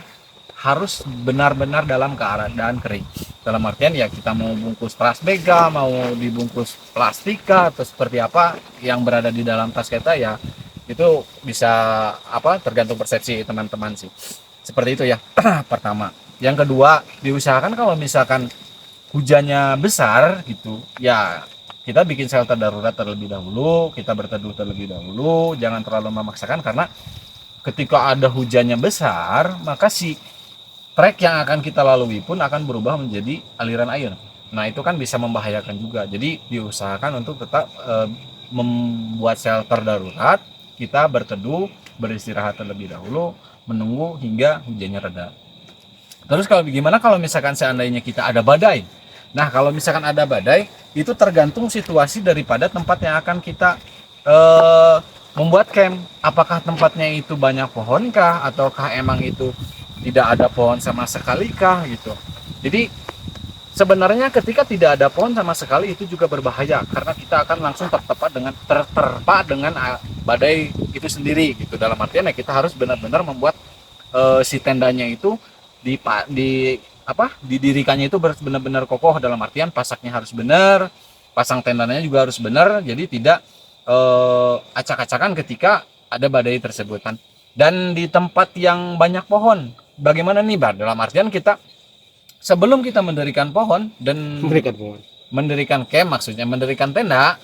harus benar-benar dalam keadaan kering. Dalam artian ya kita mau bungkus plasbega, mau dibungkus plastika atau seperti apa yang berada di dalam tas kita ya itu bisa tergantung persepsi teman-teman sih. Seperti itu ya. Pertama. Yang kedua, diusahakan kalau misalkan hujannya besar gitu, ya kita bikin shelter darurat terlebih dahulu, kita berteduh terlebih dahulu, jangan terlalu memaksakan karena ketika ada hujannya besar, maka si trek yang akan kita lalui pun akan berubah menjadi aliran air. Nah, itu kan bisa membahayakan juga. Jadi, diusahakan untuk tetap membuat shelter darurat, kita berteduh, beristirahat terlebih dahulu, menunggu hingga hujannya reda. Terus gimana kalau misalkan seandainya kita ada badai? Nah, kalau misalkan ada badai, itu tergantung situasi daripada tempat yang akan kita membuat camp. Apakah tempatnya itu banyak pohon kah ataukah emang itu tidak ada pohon sama sekali kah gitu. Jadi sebenarnya ketika tidak ada pohon sama sekali itu juga berbahaya karena kita akan langsung terterpa dengan badai itu sendiri gitu. Dalam artian ya kita harus benar-benar membuat si tendanya itu didirikannya itu benar-benar kokoh, dalam artian pasaknya harus benar, pasang tendanya juga harus benar, jadi tidak acak-acakan ketika ada badai tersebut kan. Dan di tempat yang banyak pohon, bagaimana nih Bar? Dalam artian kita sebelum kita mendirikan pohon dan mendirikan camp, maksudnya mendirikan tenda,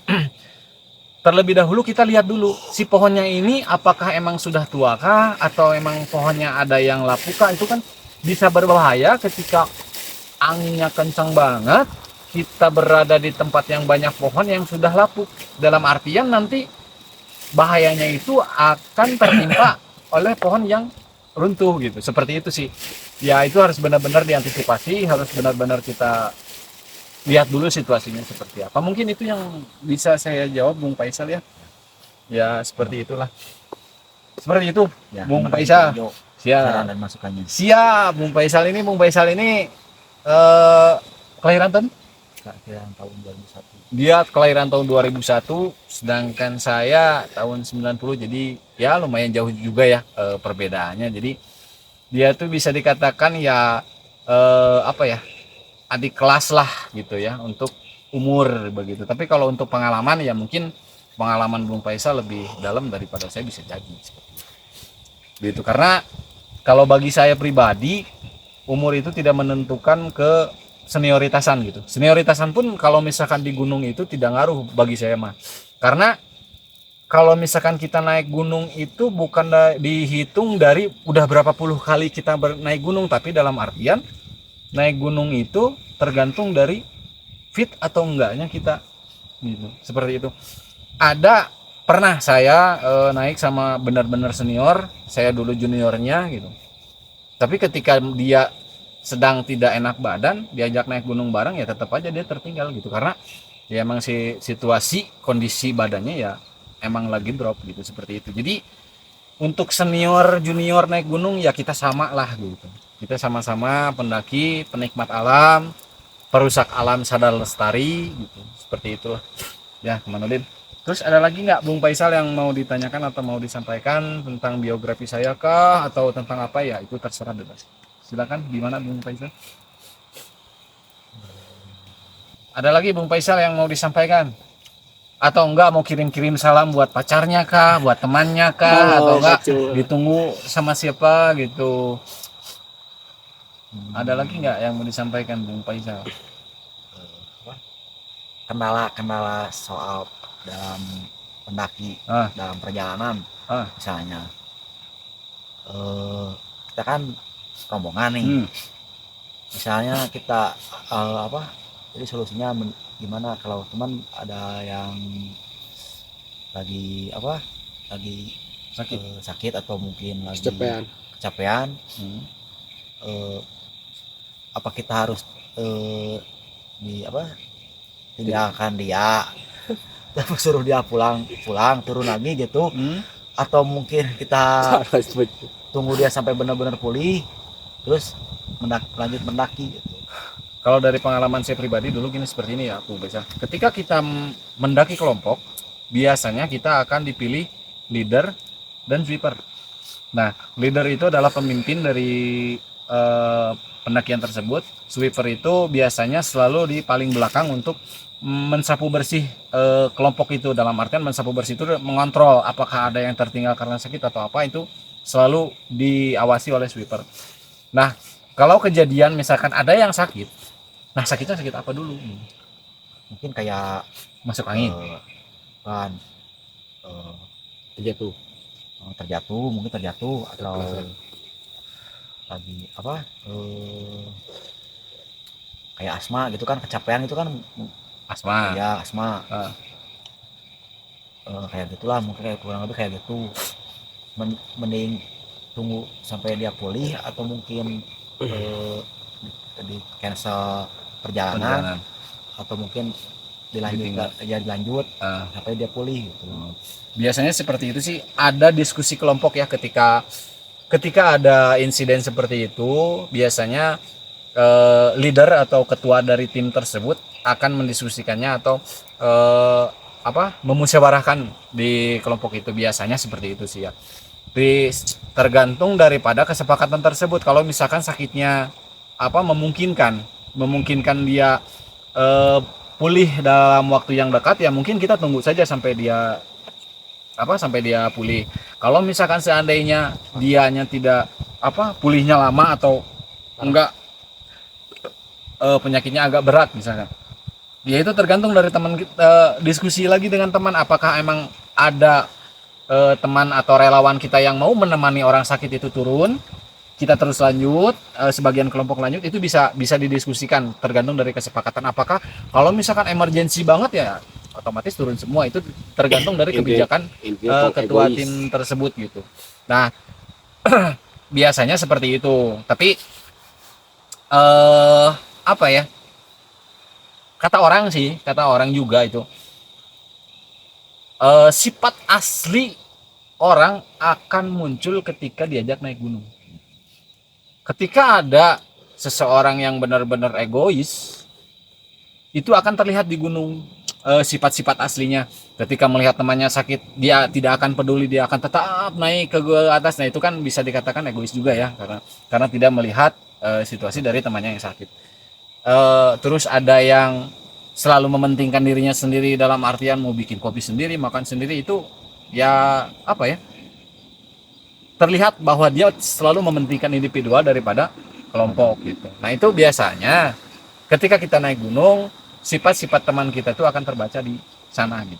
terlebih dahulu kita lihat dulu si pohonnya ini apakah emang sudah tua kah atau emang pohonnya ada yang lapuk kah. Itu kan bisa berbahaya ketika anginnya kencang banget, kita berada di tempat yang banyak pohon yang sudah lapuk. Dalam artian nanti bahayanya itu akan tertimpa oleh pohon yang runtuh gitu. Seperti itu sih. Ya itu harus benar-benar diantisipasi, harus benar-benar kita lihat dulu situasinya seperti apa. Mungkin itu yang bisa saya jawab Bung Faisal ya. Ya seperti itulah. Seperti itu Ya, Bung Faisal. saran Siap. dan masukannya. Siap Bung Faisal ini kelahiran tahun? Kira tahun 2001. Dia kelahiran tahun 2001, sedangkan saya tahun 90, jadi ya lumayan jauh juga ya perbedaannya. Jadi dia tuh bisa dikatakan ya adik kelas lah gitu ya untuk umur begitu. Tapi kalau untuk pengalaman ya mungkin pengalaman Bung Faisal lebih dalam daripada saya, bisa jadi seperti itu. Gitu. Karena kalau bagi saya pribadi umur itu tidak menentukan ke senioritasan gitu. Senioritasan pun kalau misalkan di gunung itu tidak ngaruh bagi saya mah. Karena kalau misalkan kita naik gunung itu bukan dihitung dari udah berapa puluh kali kita naik gunung, tapi dalam artian naik gunung itu tergantung dari fit atau enggaknya kita gitu. Seperti itu. Pernah saya naik sama benar-benar senior, saya dulu juniornya gitu. Tapi ketika dia sedang tidak enak badan, diajak naik gunung bareng ya tetap aja dia tertinggal gitu. Karena ya emang situasi kondisi badannya ya emang lagi drop gitu, seperti itu. Jadi untuk senior junior naik gunung ya kita sama lah gitu. Kita sama-sama pendaki, penikmat alam, perusak alam sadar lestari gitu. Seperti itulah. Ya, teman Udin. Terus ada lagi nggak Bung Faisal yang mau ditanyakan atau mau disampaikan tentang biografi saya kah atau tentang apa ya? Itu terserah bebas. Silakan, gimana Bung Faisal? Ada lagi Bung Faisal yang mau disampaikan? Atau enggak mau kirim-kirim salam buat pacarnya kah, buat temannya kah, atau enggak ditunggu sama siapa gitu? Ada lagi nggak yang mau disampaikan Bung Faisal? Kendala soal dalam pendaki, dalam perjalanan misalnya kita kan rombongan nih. Misalnya kita jadi solusinya gimana kalau teman ada yang lagi sakit atau mungkin lagi kecapean, apa kita harus tinggalkan dia terus suruh dia pulang turun lagi gitu, atau mungkin kita tunggu dia sampai benar-benar pulih terus lanjut mendaki gitu. Kalau dari pengalaman saya pribadi dulu gini, seperti ini ya Bu Faisal. Ketika kita mendaki kelompok, biasanya kita akan dipilih leader dan sweeper. Nah, leader itu adalah pemimpin dari pendakian tersebut. Sweeper itu biasanya selalu di paling belakang untuk mensapu bersih kelompok itu. Dalam artian mensapu bersih itu mengontrol apakah ada yang tertinggal karena sakit atau apa, itu selalu diawasi oleh sweeper. Nah, kalau kejadian misalkan ada yang sakit, nah sakitnya sakit apa dulu? Mungkin kayak Masuk angin, terjatuh atau lagi kayak asma gitu kan, kecapean itu kan asma. ya asma. Kayak gitulah, mungkin kayak kurang lebih kayak gitu. Mending tunggu sampai dia pulih atau mungkin di cancel perjalanan atau mungkin dilanjut sampai dia pulih gitu. Biasanya seperti itu sih, ada diskusi kelompok ya ketika ada insiden seperti itu. Biasanya leader atau ketua dari tim tersebut akan mendiskusikannya atau memusyawarahkan di kelompok itu. Biasanya seperti itu sih ya. Tergantung daripada kesepakatan tersebut. Kalau misalkan sakitnya memungkinkan dia pulih dalam waktu yang dekat, ya mungkin kita tunggu saja sampai dia pulih. Kalau misalkan seandainya dianya tidak pulihnya lama atau enggak, penyakitnya agak berat misalkan, ya itu tergantung dari teman kita, diskusi lagi dengan teman apakah emang ada teman atau relawan kita yang mau menemani orang sakit itu turun, kita terus lanjut, sebagian kelompok lanjut, itu bisa didiskusikan tergantung dari kesepakatan. Apakah kalau misalkan emergensi banget ya otomatis turun semua, itu tergantung dari kebijakan ketua tim tersebut gitu. Nah, biasanya seperti itu. Tapi kata orang juga itu sifat asli orang akan muncul ketika diajak naik gunung. Ketika ada seseorang yang benar-benar egois, itu akan terlihat di gunung sifat-sifat aslinya. Ketika melihat temannya sakit, dia tidak akan peduli, dia akan tetap naik ke atas. Nah, itu kan bisa dikatakan egois juga ya, karena tidak melihat situasi dari temannya yang sakit. Terus ada yang selalu mementingkan dirinya sendiri, dalam artian mau bikin kopi sendiri, makan sendiri, itu ya terlihat bahwa dia selalu mementingkan individual daripada kelompok gitu. Nah, itu biasanya ketika kita naik gunung, sifat-sifat teman kita itu akan terbaca di sana gitu.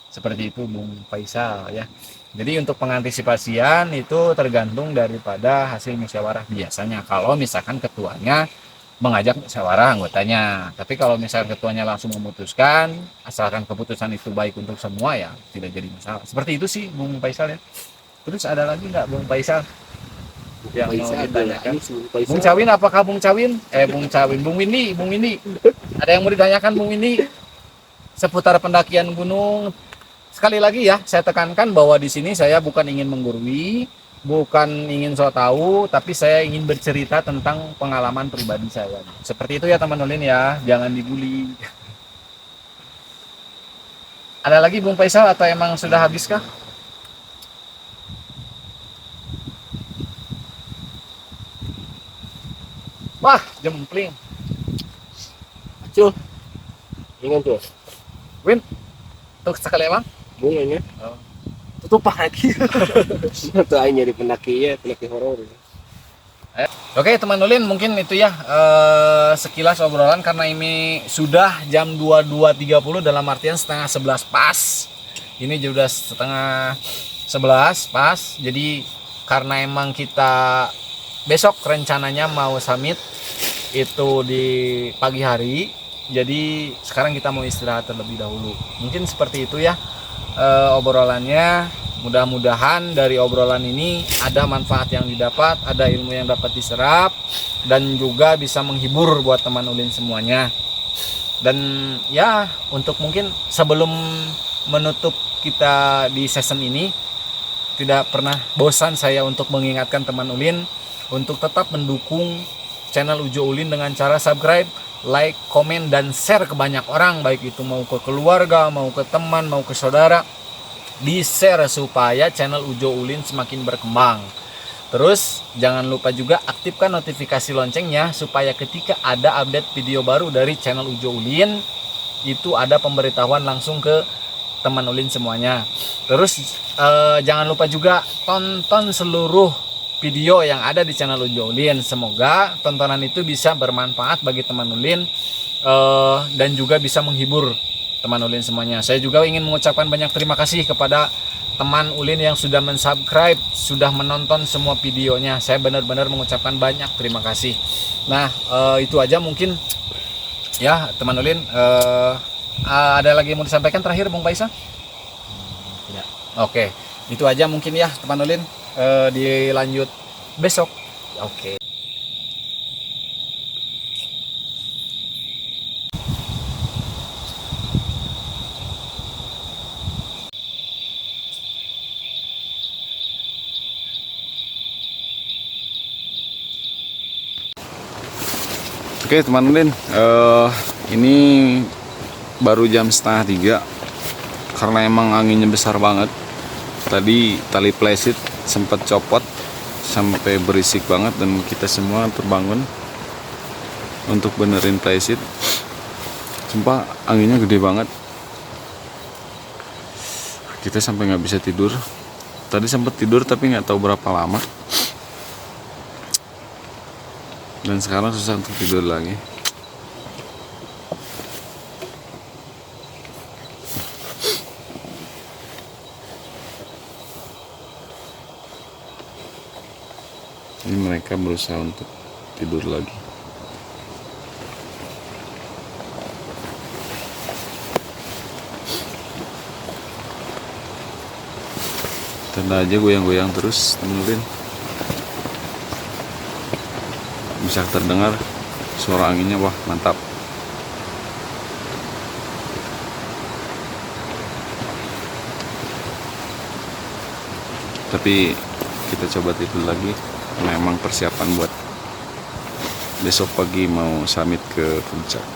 Seperti itu Bung Faisal ya. Jadi untuk pengantisipasian itu tergantung daripada hasil musyawarah biasanya, kalau misalkan ketuanya mengajak musyawarah anggotanya. Tapi kalau misalkan ketuanya langsung memutuskan, asalkan keputusan itu baik untuk semua, ya tidak jadi masalah. Seperti itu sih Bung Faisal ya. Terus ada lagi nggak Bung Faisal yang mau ditanyakan? Bung Cawin, apakah Bung Cawin? Bung Windy, ada yang mau ditanyakan Bung Windy seputar pendakian gunung? Sekali lagi ya, saya tekankan bahwa di sini saya bukan ingin menggurui, bukan ingin so tahu, tapi saya ingin bercerita tentang pengalaman pribadi saya. Seperti itu ya teman ulin ya, jangan dibully. Ada lagi Bung Faisal atau emang sudah habis kah? Wah, jempling. Cul. Ingat tuh. Win. Tuh sekali emang. Bunganya. Oh. Tutup lagi. Itu aja di pendaki horor. Oke, teman ulin, mungkin itu ya sekilas obrolan, karena ini sudah jam 22.30, dalam artian setengah 11 pas. Ini sudah setengah 11 pas. Jadi karena emang kita besok rencananya mau summit itu di pagi hari. Jadi sekarang kita mau istirahat terlebih dahulu. Mungkin seperti itu ya obrolannya. Mudah-mudahan dari obrolan ini ada manfaat yang didapat, ada ilmu yang dapat diserap, dan juga bisa menghibur buat teman ulin semuanya. Dan ya untuk mungkin sebelum menutup kita di season ini, tidak pernah bosan saya untuk mengingatkan teman ulin untuk tetap mendukung channel Ujo Ulin dengan cara subscribe, like, komen, dan share ke banyak orang, baik itu mau ke keluarga, mau ke teman, mau ke saudara. Di share supaya channel Ujo Ulin semakin berkembang. Terus jangan lupa juga aktifkan notifikasi loncengnya supaya ketika ada update video baru dari channel Ujo Ulin itu ada pemberitahuan langsung ke teman ulin semuanya. Terus jangan lupa juga tonton seluruh video yang ada di channel Ujo Ulin. Semoga tontonan itu bisa bermanfaat bagi teman ulin dan juga bisa menghibur teman ulin semuanya. Saya juga ingin mengucapkan banyak terima kasih kepada teman ulin yang sudah mensubscribe, sudah menonton semua videonya. Saya benar-benar mengucapkan banyak terima kasih. Nah itu aja mungkin ya teman ulin. Ada lagi yang mau disampaikan terakhir Bung Faisal? Tidak. Oke, itu aja mungkin ya teman ulin. Dilanjut besok. Oke. Oke teman ulin, ini baru jam 2:30 karena emang anginnya besar banget. Tadi tali playset sempat copot sampai berisik banget dan kita semua terbangun untuk benerin playset. Sumpah anginnya gede banget, kita sampai nggak bisa tidur. Tadi sempat tidur tapi nggak tahu berapa lama, dan sekarang susah untuk tidur lagi. Ini mereka berusaha untuk tidur lagi. Tanda aja goyang-goyang terus temen-temen. Bisa terdengar suara anginnya, wah mantap. Tapi kita coba tidur lagi, memang persiapan buat besok pagi mau summit ke puncak.